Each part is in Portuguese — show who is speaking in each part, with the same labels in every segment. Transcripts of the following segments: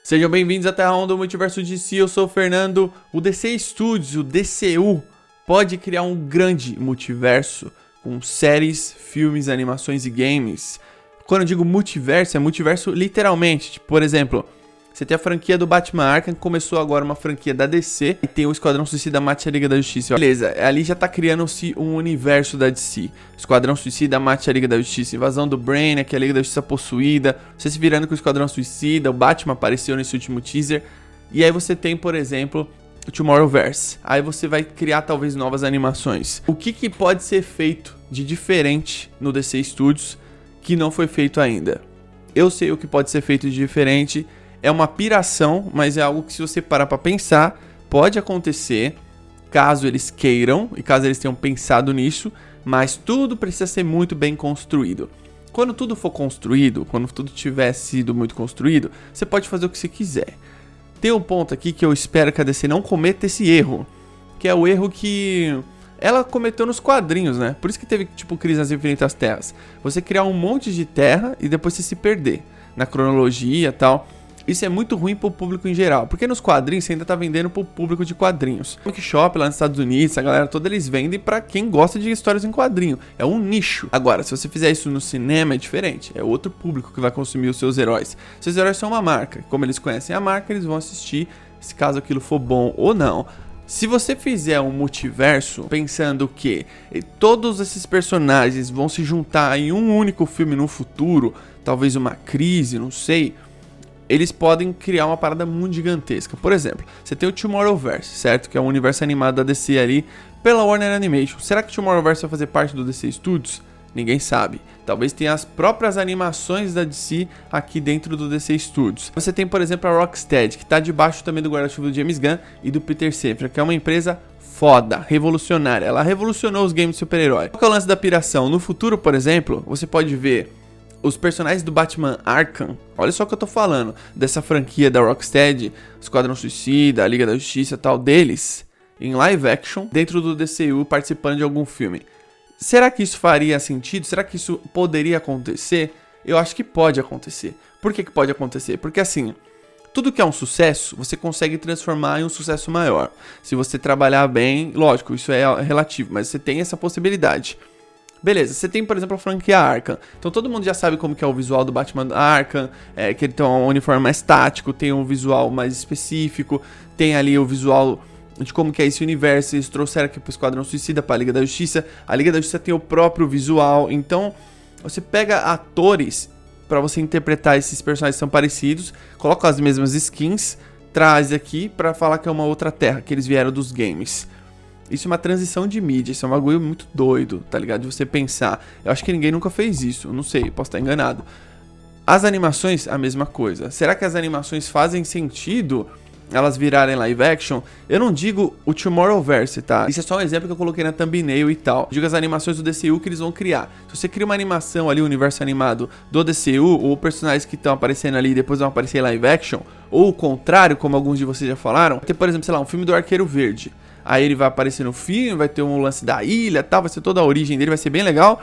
Speaker 1: Sejam bem-vindos à Terra Onda do Multiverso DC, eu sou o Fernando. O DC Studios, o DCU, pode criar um grande multiverso com séries, filmes, animações e games. Quando eu digo multiverso, é multiverso literalmente. Tipo, por exemplo, você tem a franquia do Batman Arkham, que começou agora uma franquia da DC, e tem o Esquadrão Suicida mate a Liga da Justiça. Beleza, ali já tá criando-se um universo da DC. Esquadrão Suicida mate a Liga da Justiça, invasão do Brainiac, a Liga da Justiça possuída, você se virando com o Esquadrão Suicida, o Batman apareceu nesse último teaser. E aí você tem, por exemplo, o Tomorrowverse. Aí você vai criar talvez novas animações. O que pode ser feito de diferente no DC Studios que não foi feito ainda? Eu sei o que pode ser feito de diferente. É uma piração, mas é algo que, se você parar pra pensar, pode acontecer caso eles queiram e caso eles tenham pensado nisso, mas tudo precisa ser muito bem construído. Quando tudo for construído, quando tudo tiver sido muito construído, você pode fazer o que você quiser. Tem um ponto aqui que eu espero que a DC não cometa esse erro, que é o erro que ela cometeu nos quadrinhos, né? Por isso que teve, tipo, Crise nas Infinitas Terras. Você criar um monte de terra e depois você se perder na cronologia e tal. Isso é muito ruim pro público em geral, porque nos quadrinhos você ainda tá vendendo pro público de quadrinhos. Comic Shop lá nos Estados Unidos, a galera toda, eles vendem pra quem gosta de histórias em quadrinho. É um nicho. Agora, se você fizer isso no cinema, é diferente. É outro público que vai consumir os seus heróis. Seus heróis são uma marca. Como eles conhecem a marca, eles vão assistir, se caso aquilo for bom ou não. Se você fizer um multiverso pensando que todos esses personagens vão se juntar em um único filme no futuro, talvez uma crise, não sei, eles podem criar uma parada muito gigantesca. Por exemplo, você tem o Tomorrowverse, certo? Que é um universo animado da DC ali pela Warner Animation. Será que o Tomorrowverse vai fazer parte do DC Studios? Ninguém sabe. Talvez tenha as próprias animações da DC aqui dentro do DC Studios. Você tem, por exemplo, a Rocksteady, que está debaixo também do guarda-chuva do James Gunn e do Peter Safran, que é uma empresa foda, revolucionária. Ela revolucionou os games de super-herói. Qual é o lance da piração? No futuro, por exemplo, você pode ver os personagens do Batman Arkham. Olha só o que eu tô falando, dessa franquia da Rocksteady, Esquadrão Suicida, a Liga da Justiça e tal, deles em live action dentro do DCU, participando de algum filme. Será que isso faria sentido? Será que isso poderia acontecer? Eu acho que pode acontecer. Por que pode acontecer? Porque assim, tudo que é um sucesso, você consegue transformar em um sucesso maior. Se você trabalhar bem, lógico, isso é relativo, mas você tem essa possibilidade. Beleza, você tem, por exemplo, a franquia Arkham. Então todo mundo já sabe como que é o visual do Batman Arkham, que ele tem um uniforme mais tático, tem um visual mais específico, tem ali o visual de como que é esse universo. Eles trouxeram aqui pro Esquadrão Suicida, pra Liga da Justiça. A Liga da Justiça tem o próprio visual. Então, você pega atores pra você interpretar esses personagens que são parecidos, coloca as mesmas skins, traz aqui pra falar que é uma outra terra, que eles vieram dos games. Isso é uma transição de mídia, isso é um bagulho muito doido, tá ligado? De você pensar. Eu acho que ninguém nunca fez isso, não sei, posso estar enganado. As animações, a mesma coisa. Será que as animações fazem sentido elas virarem live action? Eu não digo o Tomorrowverse, tá? Isso é só um exemplo que eu coloquei na thumbnail e tal. Eu digo as animações do DCU que eles vão criar. Se você cria uma animação ali, o universo animado do DCU, ou personagens que estão aparecendo ali e depois vão aparecer em live action, ou o contrário, como alguns de vocês já falaram, tem, por exemplo, sei lá, um filme do Arqueiro Verde. Aí ele vai aparecer no filme, vai ter um lance da ilha e tal, vai ser toda a origem dele, vai ser bem legal.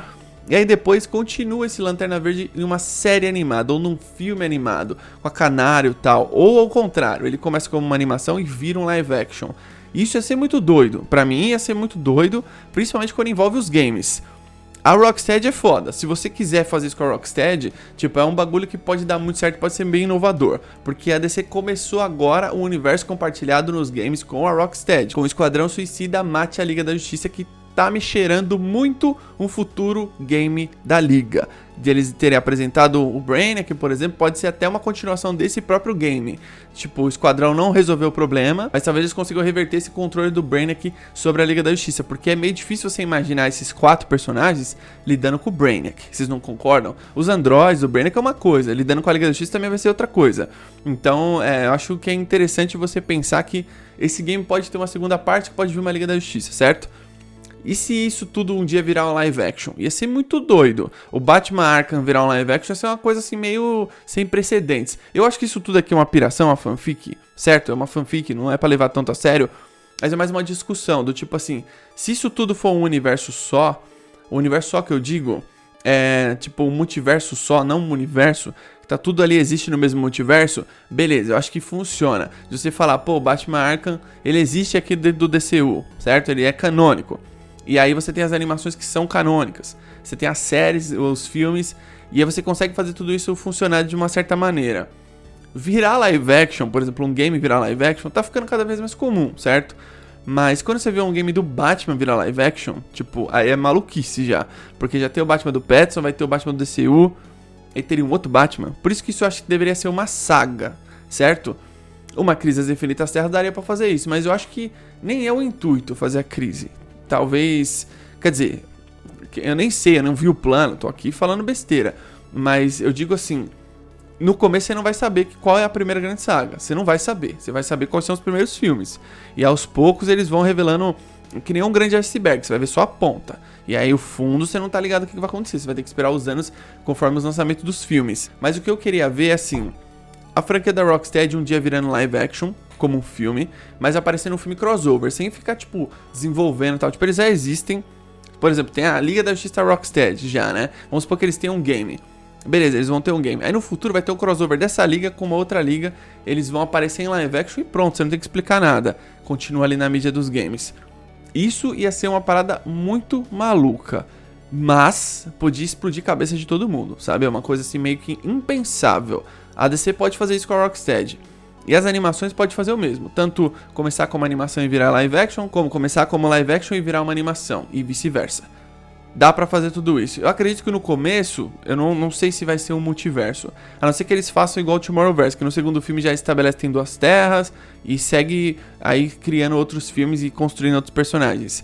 Speaker 1: E aí depois continua esse Lanterna Verde em uma série animada, ou num filme animado, com a Canário e tal. Ou ao contrário, ele começa como uma animação e vira um live action. Isso ia ser muito doido, pra mim ia ser muito doido, principalmente quando envolve os games. A Rocksteady é foda, se você quiser fazer isso com a Rocksteady, tipo, é um bagulho que pode dar muito certo, pode ser bem inovador, porque a DC começou agora um universo compartilhado nos games com a Rocksteady, com o Esquadrão Suicida mate a Liga da Justiça, que tá me cheirando muito um futuro game da Liga. De eles terem apresentado o Brainiac, por exemplo, pode ser até uma continuação desse próprio game. Tipo, o Esquadrão não resolveu o problema, mas talvez eles consigam reverter esse controle do Brainiac sobre a Liga da Justiça, porque é meio difícil você imaginar esses 4 personagens lidando com o Brainiac. Vocês não concordam? Os androides, o Brainiac é uma coisa, lidando com a Liga da Justiça também vai ser outra coisa. Então, eu acho que é interessante você pensar que esse game pode ter uma segunda parte que pode vir uma Liga da Justiça, certo? E se isso tudo um dia virar um live action? Ia ser muito doido. O Batman Arkham virar um live action ia ser uma coisa assim meio sem precedentes. Eu acho que isso tudo aqui é uma piração, uma fanfic, certo? É uma fanfic, não é pra levar tanto a sério. Mas é mais uma discussão do tipo assim, se isso tudo for um universo só, o universo só que eu digo tipo um multiverso só, não um universo, que tá tudo ali, existe no mesmo multiverso, beleza, eu acho que funciona. Se você falar, pô, o Batman Arkham, ele existe aqui dentro do DCU, certo? Ele é canônico. E aí você tem as animações que são canônicas, você tem as séries, os filmes, e aí você consegue fazer tudo isso funcionar de uma certa maneira. Virar live action, por exemplo, um game virar live action, tá ficando cada vez mais comum, certo? Mas quando você vê um game do Batman virar live action, tipo, aí é maluquice já. Porque já tem o Batman do Pattinson, vai ter o Batman do DCU, e teria um outro Batman. Por isso que isso eu acho que deveria ser uma saga, certo? Uma Crise das Infinitas Terras daria pra fazer isso, mas eu acho que nem é o intuito fazer a crise. Talvez, quer dizer, eu nem sei, eu não vi o plano, tô aqui falando besteira. Mas eu digo assim, no começo você não vai saber qual é a primeira grande saga. Você não vai saber. Você vai saber quais são os primeiros filmes. E aos poucos eles vão revelando que nem um grande iceberg. Você vai ver só a ponta. E aí o fundo você não tá ligado o que vai acontecer. Você vai ter que esperar os anos conforme os lançamentos dos filmes. Mas o que eu queria ver é assim, a franquia da Rocksteady um dia virando live action, como um filme, mas aparecendo um filme crossover, sem ficar tipo desenvolvendo e tal. Tipo, eles já existem. Por exemplo, tem a Liga da Justiça Rocksteady já, né? Vamos supor que eles tenham um game. Beleza, eles vão ter um game. Aí no futuro vai ter um crossover dessa liga com uma outra liga. Eles vão aparecer em live action e pronto, você não tem que explicar nada. Continua ali na mídia dos games. Isso ia ser uma parada muito maluca. Mas podia explodir a cabeça de todo mundo, sabe? É uma coisa assim meio que impensável. A DC pode fazer isso com a Rocksteady. E as animações pode fazer o mesmo. Tanto começar como animação e virar live action, como começar como live action e virar uma animação. E vice-versa. Dá pra fazer tudo isso. Eu acredito que no começo, eu não sei se vai ser um multiverso. A não ser que eles façam igual o Tomorrowverse, que no segundo filme já estabelece que tem 2 terras e segue aí criando outros filmes e construindo outros personagens.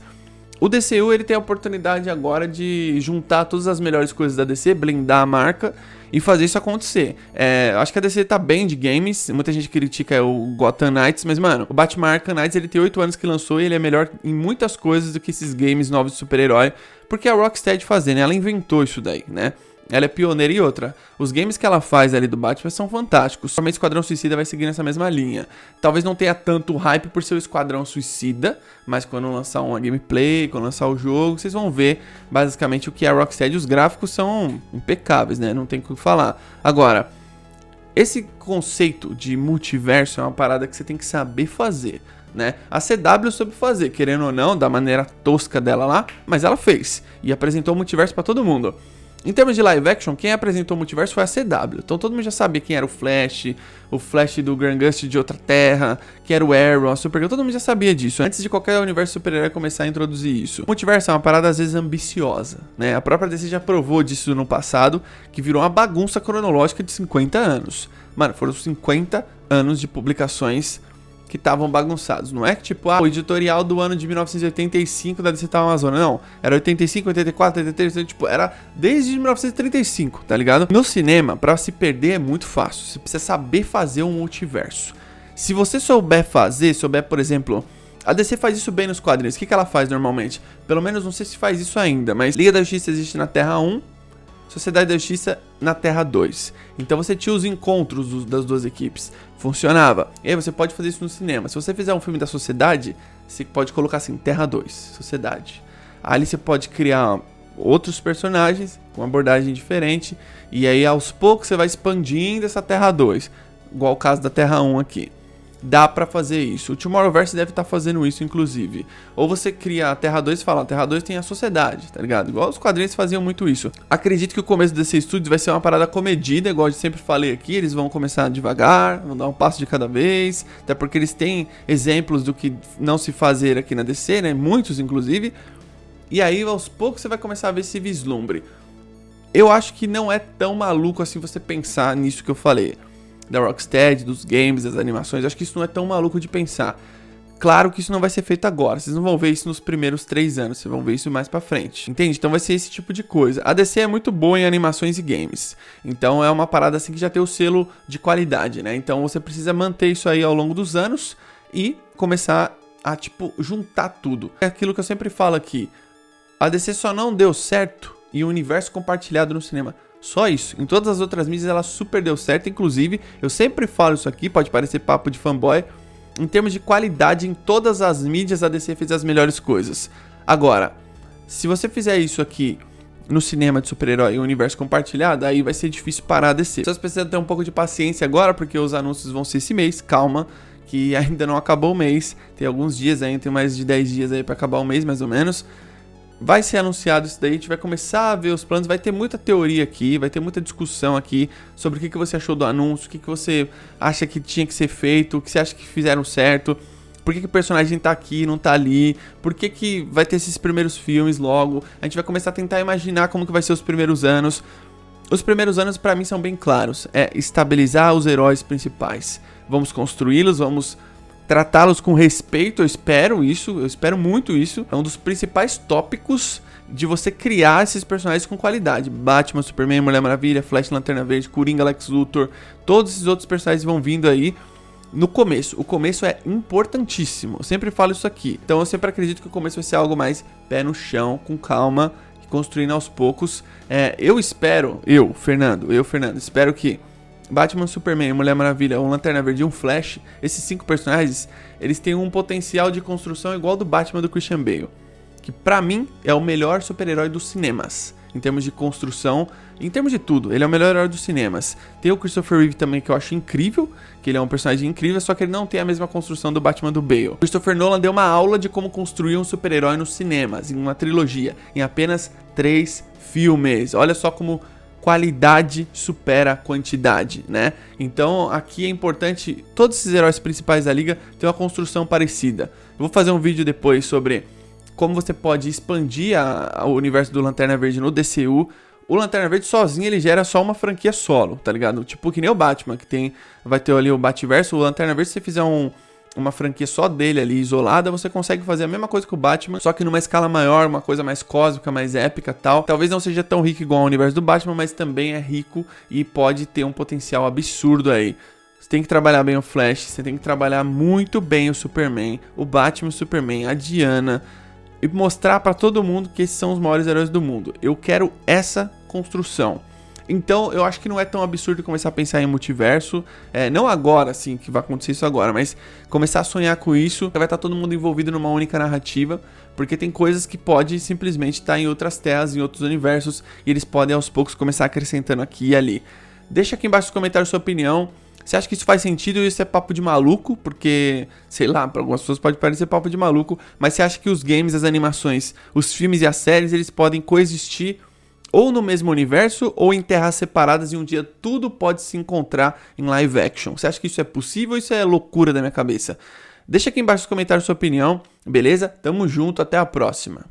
Speaker 1: O DCU ele tem a oportunidade agora de juntar todas as melhores coisas da DC, blindar a marca e fazer isso acontecer. Acho que a DC tá bem de games, muita gente critica o Gotham Knights, mas mano, o Batman Arkham Knights ele tem 8 anos que lançou e ele é melhor em muitas coisas do que esses games novos de super-herói, porque a Rocksteady fazendo, ela inventou isso daí, né? Ela é pioneira e outra. Os games que ela faz ali do Batman são fantásticos. Somente Esquadrão Suicida vai seguir nessa mesma linha. Talvez não tenha tanto hype por ser o Esquadrão Suicida, mas quando lançar uma gameplay, quando lançar o jogo, vocês vão ver basicamente o que é a Rocksteady. Os gráficos são impecáveis, né? Não tem o que falar. Agora, esse conceito de multiverso é uma parada que você tem que saber fazer, né? A CW soube fazer, querendo ou não, da maneira tosca dela lá, mas ela fez e apresentou o multiverso pra todo mundo. Em termos de live action, quem apresentou o multiverso foi a CW. Então todo mundo já sabia quem era o Flash do Grant Gustin de outra terra, quem era o Arrow, a Supergirl, todo mundo já sabia disso, antes de qualquer universo super-herói começar a introduzir isso. O multiverso é uma parada às vezes ambiciosa, né? A própria DC já provou disso no passado, que virou uma bagunça cronológica de 50 anos. Mano, foram 50 anos de publicações que estavam bagunçados. Não é que tipo, o editorial do ano de 1985 da DC tava Amazônia. Não, era 85, 84, 83, tipo, era desde 1935, tá ligado? No cinema, pra se perder é muito fácil. Você precisa saber fazer um multiverso. Se você souber fazer, por exemplo, a DC faz isso bem nos quadrinhos. O que ela faz normalmente? Pelo menos não sei se faz isso ainda, mas Liga da Justiça existe na Terra 1, Sociedade da Justiça na Terra 2. Então você tinha os encontros das duas equipes. Funcionava. E aí você pode fazer isso no cinema. Se você fizer um filme da Sociedade, você pode colocar assim, Terra 2, Sociedade. Ali você pode criar outros personagens com abordagem diferente. E aí aos poucos você vai expandindo essa Terra 2. Igual o caso da Terra 1 aqui. Dá pra fazer isso. O Tomorrowverse deve estar fazendo isso, inclusive. Ou você cria a Terra 2 e fala, a Terra 2 tem a sociedade, tá ligado? Igual os quadrinhos faziam muito isso. Acredito que o começo desse estúdio vai ser uma parada comedida, igual eu sempre falei aqui. Eles vão começar devagar, vão dar um passo de cada vez. Até porque eles têm exemplos do que não se fazer aqui na DC, né? Muitos, inclusive. E aí, aos poucos, você vai começar a ver esse vislumbre. Eu acho que não é tão maluco assim você pensar nisso que eu falei. Da Rocksteady, dos games, das animações, acho que isso não é tão maluco de pensar. Claro que isso não vai ser feito agora, vocês não vão ver isso nos primeiros 3 anos, vocês vão ver isso mais pra frente, entende? Então vai ser esse tipo de coisa. A DC é muito boa em animações e games, então é uma parada assim que já tem o selo de qualidade, né? Então você precisa manter isso aí ao longo dos anos e começar a, tipo, juntar tudo. É aquilo que eu sempre falo aqui, a DC só não deu certo em um universo compartilhado no cinema. Só isso. Em todas as outras mídias ela super deu certo. Inclusive, eu sempre falo isso aqui, pode parecer papo de fanboy. Em termos de qualidade, em todas as mídias a DC fez as melhores coisas. Agora, se você fizer isso aqui no cinema de super-herói e universo compartilhado, aí vai ser difícil parar a DC. Vocês precisam ter um pouco de paciência agora, porque os anúncios vão ser esse mês, calma, que ainda não acabou o mês, tem alguns dias ainda, tem mais de 10 dias aí pra acabar o mês, mais ou menos. Vai ser anunciado isso daí, a gente vai começar a ver os planos, vai ter muita teoria aqui, vai ter muita discussão aqui sobre o que você achou do anúncio, o que você acha que tinha que ser feito, o que você acha que fizeram certo. Por que o personagem tá aqui, não tá ali? Por que vai ter esses primeiros filmes logo? A gente vai começar a tentar imaginar como que vai ser os primeiros anos. Os primeiros anos pra mim são bem claros. É estabilizar os heróis principais. Vamos construí-los, vamos tratá-los com respeito. Eu espero muito isso. É um dos principais tópicos de você criar esses personagens com qualidade. Batman, Superman, Mulher Maravilha, Flash, Lanterna Verde, Coringa, Lex Luthor. Todos esses outros personagens vão vindo aí. No começo, o começo é importantíssimo, eu sempre falo isso aqui, então eu sempre acredito que o começo vai ser algo mais pé no chão, com calma, construindo aos poucos. Fernando, espero que Batman, Superman, Mulher Maravilha, um Lanterna Verde e um Flash, esses 5 personagens, eles têm um potencial de construção igual ao do Batman do Christian Bale, que pra mim é o melhor super-herói dos cinemas, em termos de construção, em termos de tudo, ele é o melhor herói dos cinemas. Tem o Christopher Reeve também, que eu acho incrível, que ele é um personagem incrível, só que ele não tem a mesma construção do Batman do Bale. Christopher Nolan deu uma aula de como construir um super-herói nos cinemas, em uma trilogia, em apenas 3 filmes. Olha só como qualidade supera quantidade, né? Então aqui é importante, todos esses heróis principais da liga têm uma construção parecida. Eu vou fazer um vídeo depois sobre como você pode expandir o universo do Lanterna Verde no DCU. O Lanterna Verde sozinho, ele gera só uma franquia solo, tá ligado? Tipo que nem o Batman, que vai ter ali o Bativerso. O Lanterna Verde, se você fizer uma franquia só dele ali, isolada, você consegue fazer a mesma coisa que o Batman, só que numa escala maior, uma coisa mais cósmica, mais épica e tal. Talvez não seja tão rico igual ao universo do Batman, mas também é rico e pode ter um potencial absurdo aí. Você tem que trabalhar bem o Flash, você tem que trabalhar muito bem o Superman, o Batman, o Superman, a Diana, e mostrar pra todo mundo que esses são os maiores heróis do mundo. Eu quero essa construção. Então eu acho que não é tão absurdo começar a pensar em multiverso, não agora assim que vai acontecer isso agora, mas começar a sonhar com isso, vai estar todo mundo envolvido numa única narrativa, porque tem coisas que pode simplesmente estar em outras telas, em outros universos, e eles podem aos poucos começar acrescentando aqui e ali. Deixa aqui embaixo nos comentários sua opinião. Você acha que isso faz sentido ou isso é papo de maluco? Porque, sei lá, para algumas pessoas pode parecer papo de maluco, mas você acha que os games, as animações, os filmes e as séries, eles podem coexistir ou no mesmo universo ou em terras separadas e um dia tudo pode se encontrar em live action? Você acha que isso é possível ou isso é loucura da minha cabeça? Deixa aqui embaixo nos comentários sua opinião, beleza? Tamo junto, até a próxima.